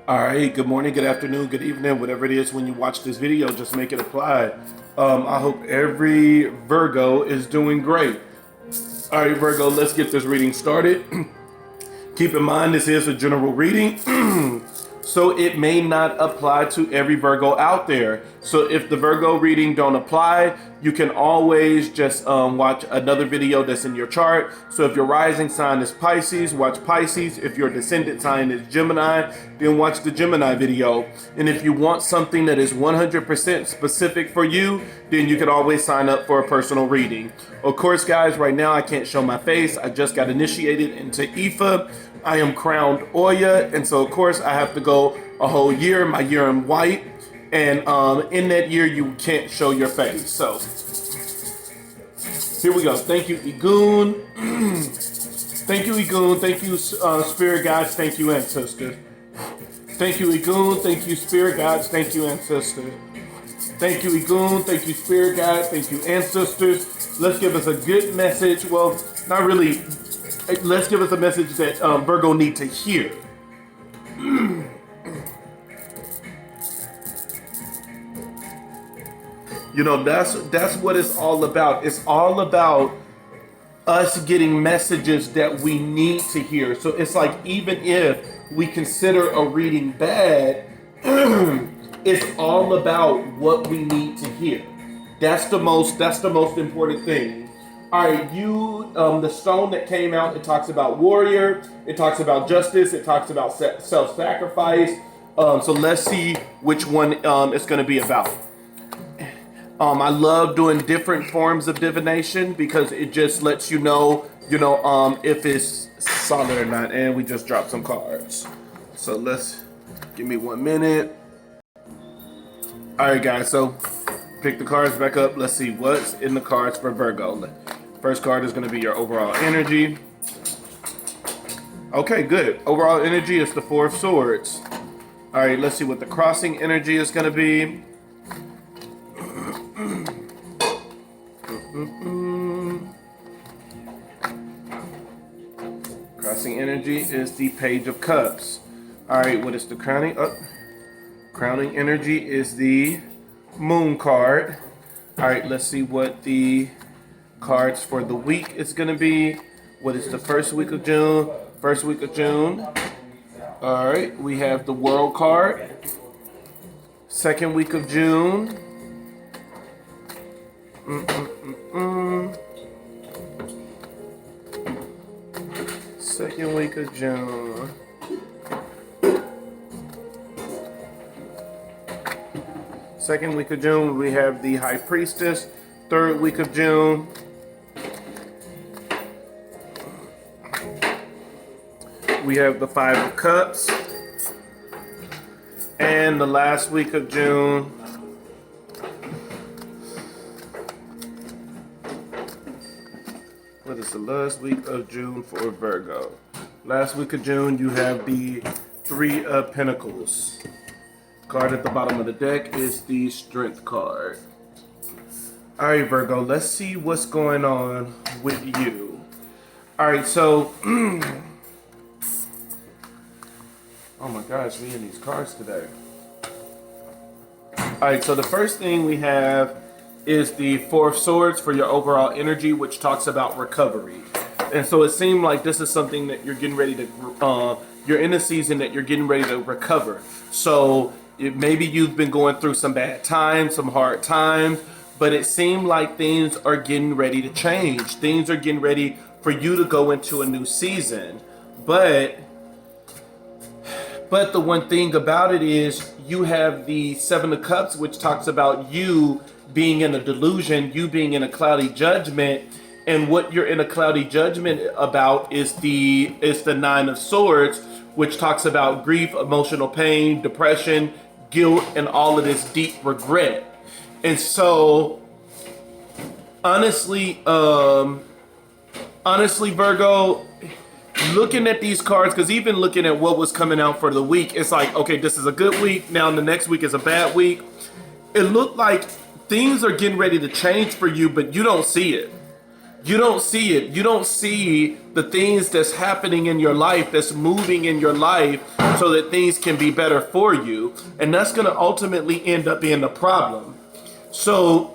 All right, good morning, good afternoon, good evening, whatever it is when you watch this video, just make it apply. I hope every Virgo is doing great. All right, Virgo, let's get this reading started. Keep in mind, this is a general reading, so it may not apply to every Virgo out there. So if the Virgo reading don't apply, you can always just watch another video that's in your chart. So if your rising sign is Pisces, watch Pisces. If your descendant sign is Gemini, then watch the Gemini video. And if you want something that is 100% specific for you, then you can always sign up for a personal reading. Of course, guys, right now I can't show my face. I just got initiated into IFA. I am crowned Oya, and so of course I have to go a whole year, my year in white, and in that year you can't show your face. So here we go. Thank you, Ogun. Thank you, Ogun. Thank you, spirit guides. Thank you, ancestors. Thank you, Ogun. Thank you, spirit guides. Thank you, ancestors. Thank you, Ogun. Thank you, spirit guides. Thank you, ancestors. Let's give us a good message. Well, not really. Let's give us a message that Virgo need to hear. You know, that's what it's all about. It's all about us getting messages that we need to hear. So it's like, even if we consider a reading bad, it's all about what we need to hear. That's the most important thing. All right, the stone that came out, it talks about warrior, it talks about justice, it talks about self-sacrifice. So let's see which one it's going to be about. I love doing different forms of divination because it just lets you know, if it's solid or not. And we just dropped some cards. So give me 1 minute. All right, guys, so pick the cards back up. Let's see what's in the cards for Virgo. First card is going to be your overall energy. Okay, good. Overall energy is the Four of Swords. All right, let's see what the crossing energy is going to be. Crossing energy is the Page of Cups. All right, what is the crowning? Crowning energy is the Moon card. All right, let's see what the cards for the week is going to be. What is the first week of June? First week of June. All right, we have the World card. Second week of June. Second week of June. Second week of June, we have the High Priestess. Third week of June. We have the Five of Cups. And the last week of June, what is the last week of June for Virgo? Last week of June, you have the Three of Pentacles. Card at the bottom of the deck is the Strength card. All right, Virgo, let's see what's going on with you. All right, so oh my gosh, me and these cards today. All right, so the first thing we have is the Four of Swords for your overall energy, which talks about recovery. And so it seemed like this is something that you're getting ready to, you're in a season that you're getting ready to recover. So maybe you've been going through some bad times, some hard times, but it seemed like things are getting ready to change. Things are getting ready for you to go into a new season. But the one thing about it is you have the Seven of Cups, which talks about you being in a delusion, you being in a cloudy judgment. And what you're in a cloudy judgment about is the Nine of Swords, which talks about grief, emotional pain, depression, guilt, and all of this deep regret. And so, honestly, Virgo, looking at these cards, because even looking at what was coming out for the week, it's like, okay, this is a good week. Now the next week is a bad week. It looked like things are getting ready to change for you, but you don't see it. You don't see it. You don't see the things that's happening in your life, that's moving in your life so that things can be better for you. And that's going to ultimately end up being the problem. So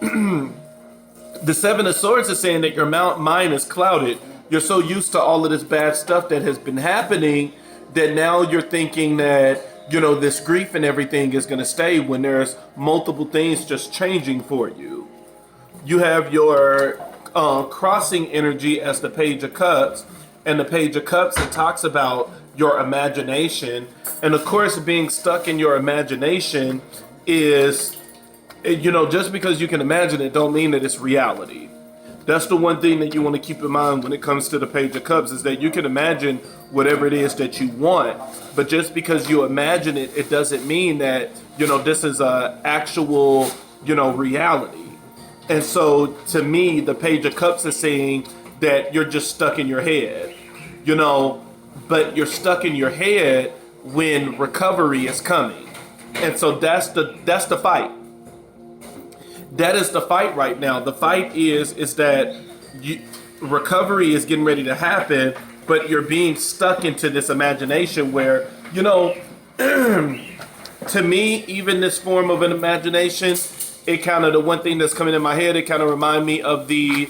the Seven of Swords is saying that your mind is clouded. You're so used to all of this bad stuff that has been happening that now you're thinking that, this grief and everything is going to stay when there's multiple things just changing for you. You have your crossing energy as the Page of Cups, and the Page of Cups, it talks about your imagination. And of course, being stuck in your imagination is, just because you can imagine it don't mean that it's reality. That's the one thing that you want to keep in mind when it comes to the Page of Cups, is that you can imagine whatever it is that you want, but just because you imagine it, it doesn't mean that, this is a actual, reality. And so to me, the Page of Cups is saying that you're just stuck in your head, but you're stuck in your head when recovery is coming. And so that's the fight. That is the fight right now. The fight is that recovery is getting ready to happen, but you're being stuck into this imagination where, to me, even this form of an imagination, it kind of, the one thing that's coming in my head, it kind of remind me of the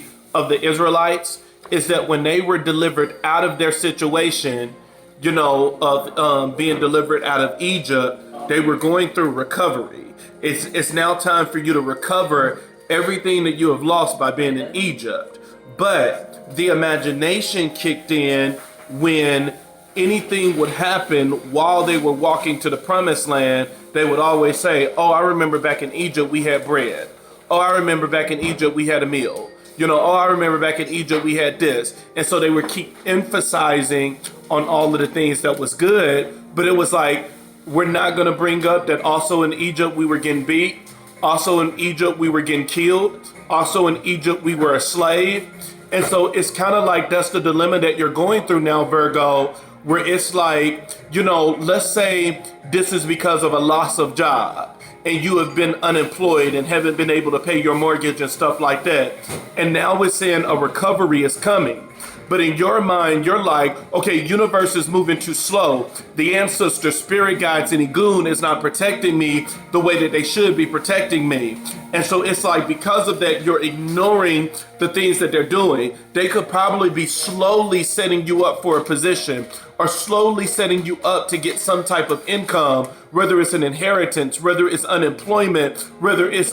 Israelites, is that when they were delivered out of their situation, of being delivered out of Egypt, they were going through recovery. It's now time for you to recover everything that you have lost by being in Egypt. But the imagination kicked in when anything would happen while they were walking to the promised land. They would always say, oh, I remember back in Egypt we had bread. Oh, I remember back in Egypt we had a meal. Oh, I remember back in Egypt we had this. And so they would keep emphasizing on all of the things that was good. But it was like, we're not going to bring up that also in Egypt we were getting beat. Also in Egypt we were getting killed. Also in Egypt we were a slave. And so it's kind of like that's the dilemma that you're going through now, Virgo, where it's like, let's say this is because of a loss of job and you have been unemployed and haven't been able to pay your mortgage and stuff like that. And now it's saying a recovery is coming. But in your mind, you're like, okay, universe is moving too slow. The ancestor, spirit guides, and Ogun is not protecting me the way that they should be protecting me. And so it's like, because of that, you're ignoring the things that they're doing. They could probably be slowly setting you up for a position or slowly setting you up to get some type of income, whether it's an inheritance, whether it's unemployment, whether it's,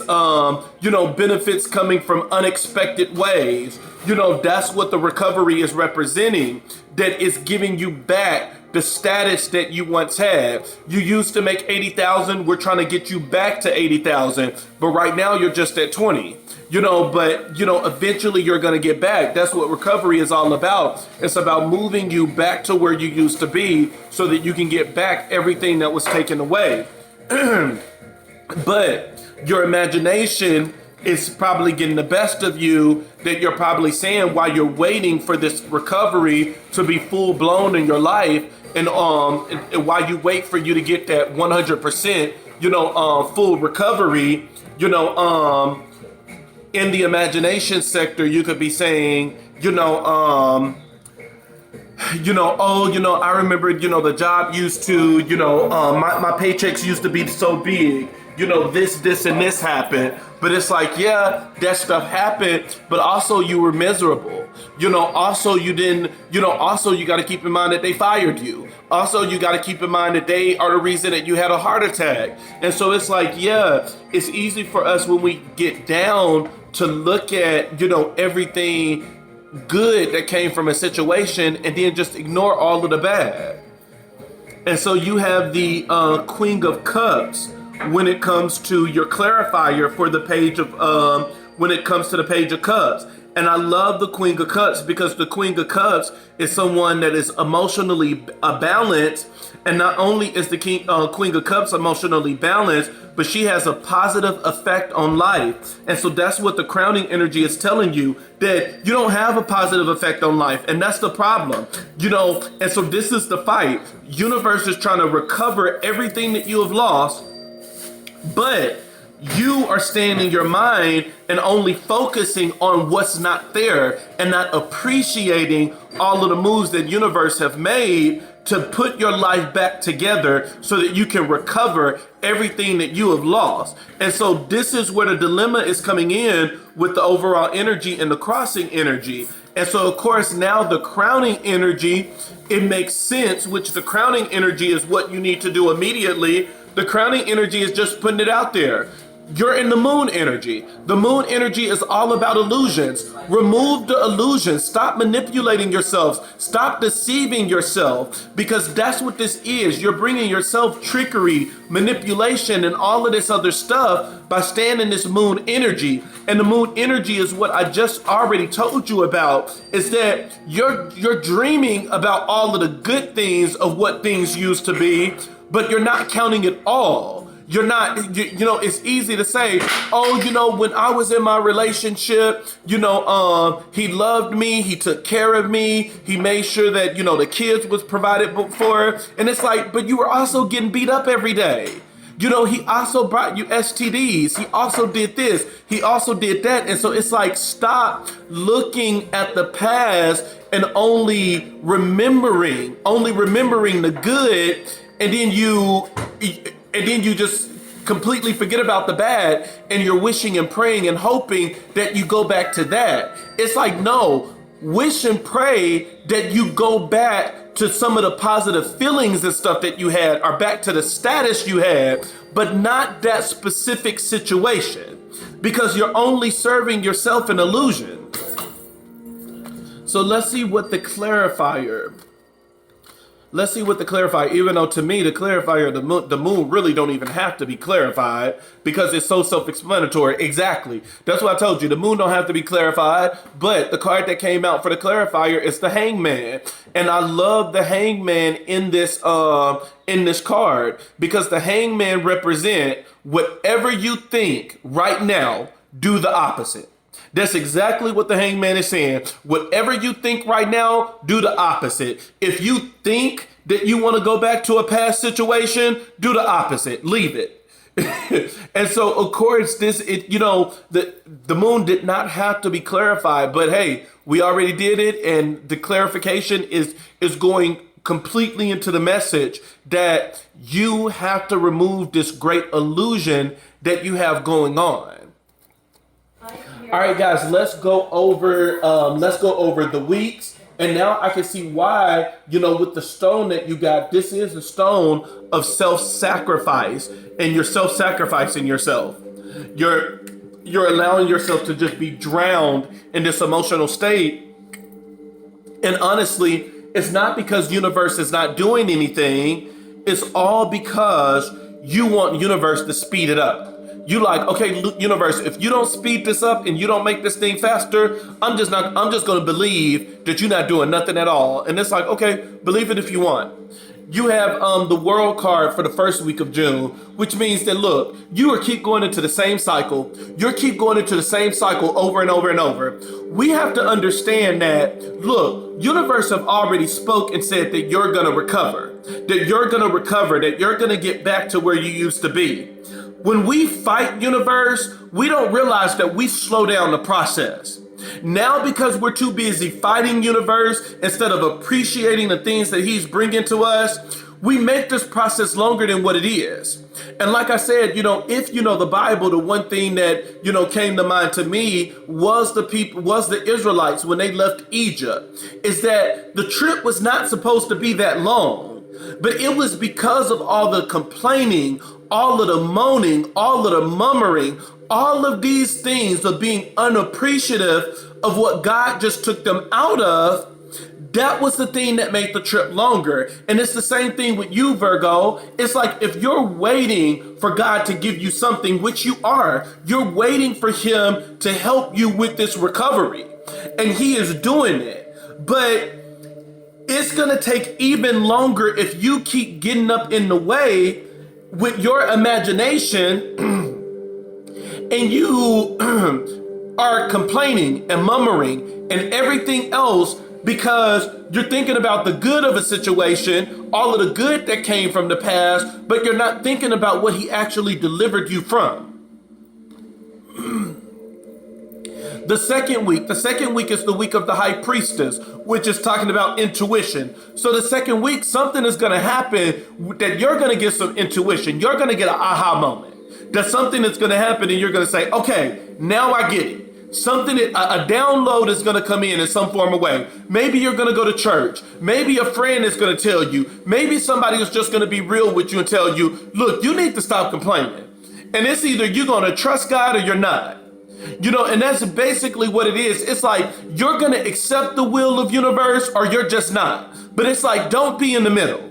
benefits coming from unexpected ways. That's what the recovery is representing, that is giving you back the status that you once had. You used to make 80,000. We're trying to get you back to 80,000. But right now you're just at 20. Eventually you're going to get back. That's what recovery is all about. It's about moving you back to where you used to be so that you can get back everything that was taken away. But your imagination is probably getting the best of you, that you're probably saying while you're waiting for this recovery to be full blown in your life, and while you wait for you to get that 100%, full recovery, in the imagination sector, you could be saying, I remember, the job used to, my paychecks used to be so big, this, and this happened. But it's like, yeah, that stuff happened, but also you were miserable. Also you didn't, also you got to keep in mind that they fired you. Also, you got to keep in mind that they are the reason that you had a heart attack. And so it's like, yeah, it's easy for us when we get down to look at, everything good that came from a situation and then just ignore all of the bad. And so you have the Queen of Cups when it comes to your clarifier for the page of, when it comes to the Page of Cups. And I love the Queen of Cups because the Queen of Cups is someone that is emotionally balanced. And not only is the Queen of Cups emotionally balanced, but she has a positive effect on life. And so that's what the crowning energy is telling you, that you don't have a positive effect on life. And that's the problem, and so this is the fight. Universe is trying to recover everything that you have lost. But You are staying in your mind and only focusing on what's not there and not appreciating all of the moves that universe have made to put your life back together so that you can recover everything that you have lost. And so this is where the dilemma is coming in with the overall energy and the crossing energy. And so, of course, now the crowning energy, it makes sense, which the crowning energy is what you need to do immediately. The crowning energy is just putting it out there. You're in the moon energy. The moon energy is all about illusions. Remove the illusions. Stop manipulating yourselves. Stop deceiving yourself, because that's what this is. You're bringing yourself trickery, manipulation, and all of this other stuff by staying in this moon energy. And the moon energy is what I just already told you about, is that you're dreaming about all of the good things of what things used to be, but you're not counting it all. You're not, you know, it's easy to say, oh, you know, when I was in my relationship, you know, he loved me, he took care of me, he made sure that, you know, the kids was provided for. And it's like, but you were also getting beat up every day. You know, he also brought you STDs. He also did this. He also did that. And so it's like, stop looking at the past and only remembering the good, and then you just completely forget about the bad, and you're wishing and praying and hoping that you go back to that. It's like, no, wish and pray that you go back to some of the positive feelings and stuff that you had, or back to the status you had, but not that specific situation, because you're only serving yourself an illusion. So let's see what the clarifier, even though to me, the clarifier, the moon really don't even have to be clarified, because it's so self-explanatory. Exactly. That's what I told you. The moon don't have to be clarified, but the card that came out for the clarifier is the Hangman. And I love the Hangman in this card, because the Hangman represent whatever you think right now, do the opposite. That's exactly what the Hangman is saying. Whatever you think right now, do the opposite. If you think that you want to go back to a past situation, do the opposite. Leave it. And so, of course, the moon did not have to be clarified, but hey, we already did it, and the clarification is going completely into the message that you have to remove this great illusion that you have going on. All right, guys, let's go over the weeks. And now I can see why, with the stone that you got, this is a stone of self-sacrifice, and you're self-sacrificing yourself. You're allowing yourself to just be drowned in this emotional state. And honestly, it's not because universe is not doing anything. It's all because you want universe to speed it up. You like, okay, universe, if you don't speed this up and you don't make this thing faster, I'm just going to believe that you're not doing nothing at all. And it's like, okay, believe it if you want. You have the world card for the first week of June, which means that, look, you keep going into the same cycle. You keep going into the same cycle over and over and over. We have to understand that, look, universe have already spoke and said that you're going to recover, that you're going to get back to where you used to be. When we fight universe, we don't realize that we slow down the process. Now, because we're too busy fighting universe instead of appreciating the things that he's bringing to us, we make this process longer than what it is. And like I said, if you know the Bible, the one thing that, came to mind to me was the Israelites when they left Egypt, is that the trip was not supposed to be that long, but it was because of all the complaining, all of the moaning, all of the murmuring, all of these things of being unappreciative of what God just took them out of. That was the thing that made the trip longer. And it's the same thing with you, Virgo. It's like, if you're waiting for God to give you something, which you are, you're waiting for him to help you with this recovery. And he is doing it. But it's going to take even longer if you keep getting up in the way with your imagination and you are complaining and murmuring and everything else, because you're thinking about the good of a situation, all of the good that came from the past, but you're not thinking about what he actually delivered you from. The second week is the week of the high priestess, which is talking about intuition. So the second week, something is going to happen that you're going to get some intuition. You're going to get an aha moment. That something is going to happen and you're going to say, okay, now I get it. A download is going to come in some form of way. Maybe you're going to go to church. Maybe a friend is going to tell you. Maybe somebody is just going to be real with you and tell you, look, you need to stop complaining. And it's either you're going to trust God or you're not. And that's basically what it is. It's like you're going to accept the will of universe or you're just not. But it's like, don't be in the middle.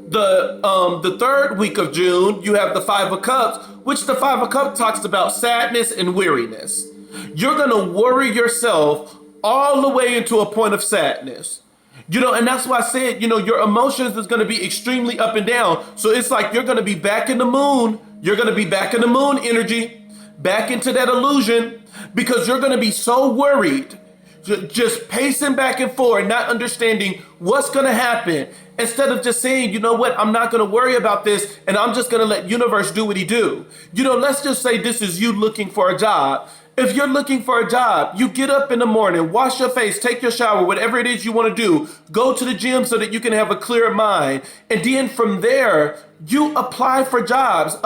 The third week of June, you have the Five of Cups, which the Five of Cups talks about sadness and weariness. You're going to worry yourself all the way into a point of sadness. And that's why I said, your emotions is going to be extremely up and down. So it's like you're going to be back in the moon. You're going to be back in the moon energy, back into that illusion, because you're going to be so worried, just pacing back and forth, not understanding what's going to happen. Instead of just saying, you know what, I'm not going to worry about this and I'm just going to let universe do what he do. Let's just say this is you looking for a job. If you're looking for a job, you get up in the morning, wash your face, take your shower, whatever it is you want to do, go to the gym so that you can have a clear mind. And then from there, you apply for jobs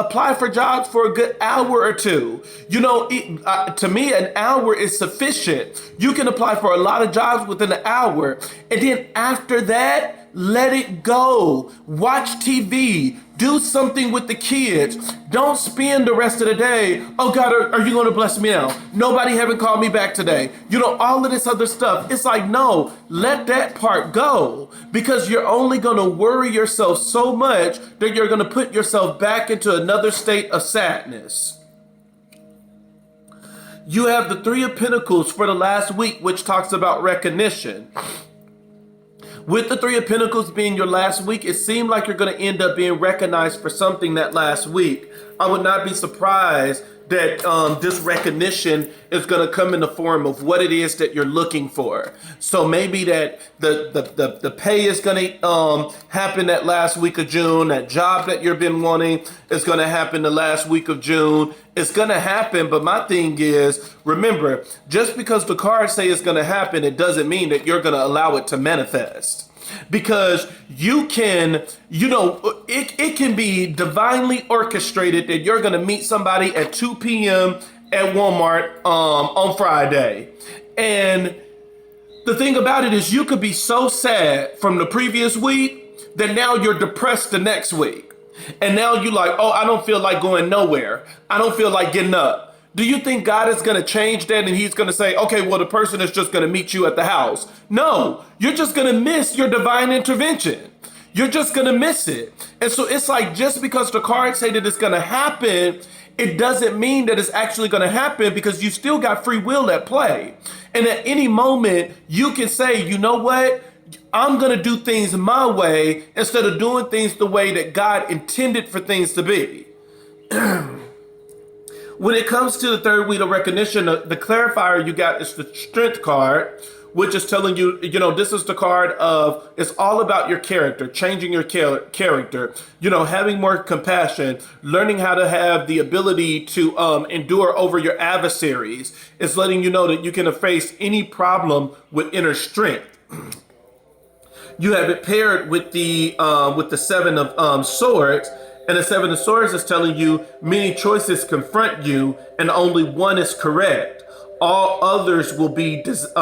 for a good hour or two. To me, an hour is sufficient. You can apply for a lot of jobs within an hour. And then after that, let it go. Watch TV. Do something with the kids. Don't spend the rest of the day, oh God, are you going to bless me now? Nobody haven't called me back today. All of this other stuff. It's like, no, let that part go, because you're only going to worry yourself so much that you're going to put yourself back into another state of sadness. You have the Three of Pentacles for the last week, which talks about recognition. With the Three of Pentacles being your last week, it seemed like you're going to end up being recognized for something that last week. I would not be surprised that this recognition is going to come in the form of what it is that you're looking for. So maybe that the pay is going to happen that last week of June. That job that you've been wanting is going to happen the last week of June. It's going to happen, but my thing is, remember, just because the cards say it's going to happen, it doesn't mean that you're going to allow it to manifest. Because you can, it can be divinely orchestrated that you're going to meet somebody at 2 p.m. at Walmart on Friday. And the thing about it is you could be so sad from the previous week that now you're depressed the next week. And now you're like, oh, I don't feel like going nowhere. I don't feel like getting up. Do you think God is going to change that and he's going to say, okay, well, the person is just going to meet you at the house? No, you're just going to miss your divine intervention. You're just going to miss it. And so it's like, just because the cards say that it's going to happen, it doesn't mean that it's actually going to happen, because you still got free will at play. And at any moment, you can say, you know what? I'm going to do things my way instead of doing things the way that God intended for things to be. When it comes to the third wheel of recognition, the clarifier you got is the Strength card, which is telling you, this is the card of, it's all about your character, changing your character, having more compassion, learning how to have the ability to endure over your adversaries. It's letting you know that you can face any problem with inner strength. You have it paired with the Seven of Swords. And the Seven of Swords is telling you many choices confront you and only one is correct. All others will be disaster.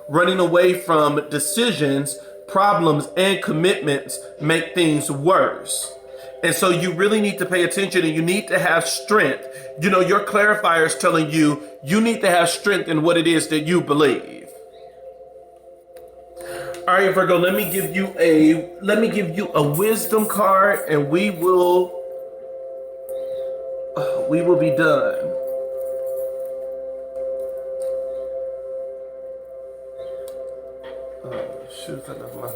Running away from decisions, problems, and commitments make things worse. And so you really need to pay attention, and you need to have strength. Your clarifier is telling you need to have strength in what it is that you believe. All right, Virgo, let me give you a wisdom card, and we will be done. Oh, shoot, I love my...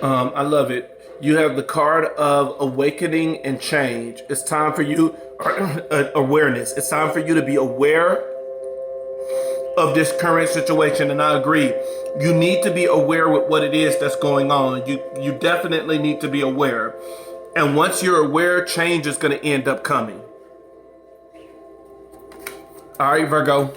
I love it. You have the card of awakening and change. It's time for you, awareness. It's time for you to be aware of this current situation. And I agree. You need to be aware with what it is that's going on. You definitely need to be aware. And once you're aware, change is going to end up coming. All right, Virgo.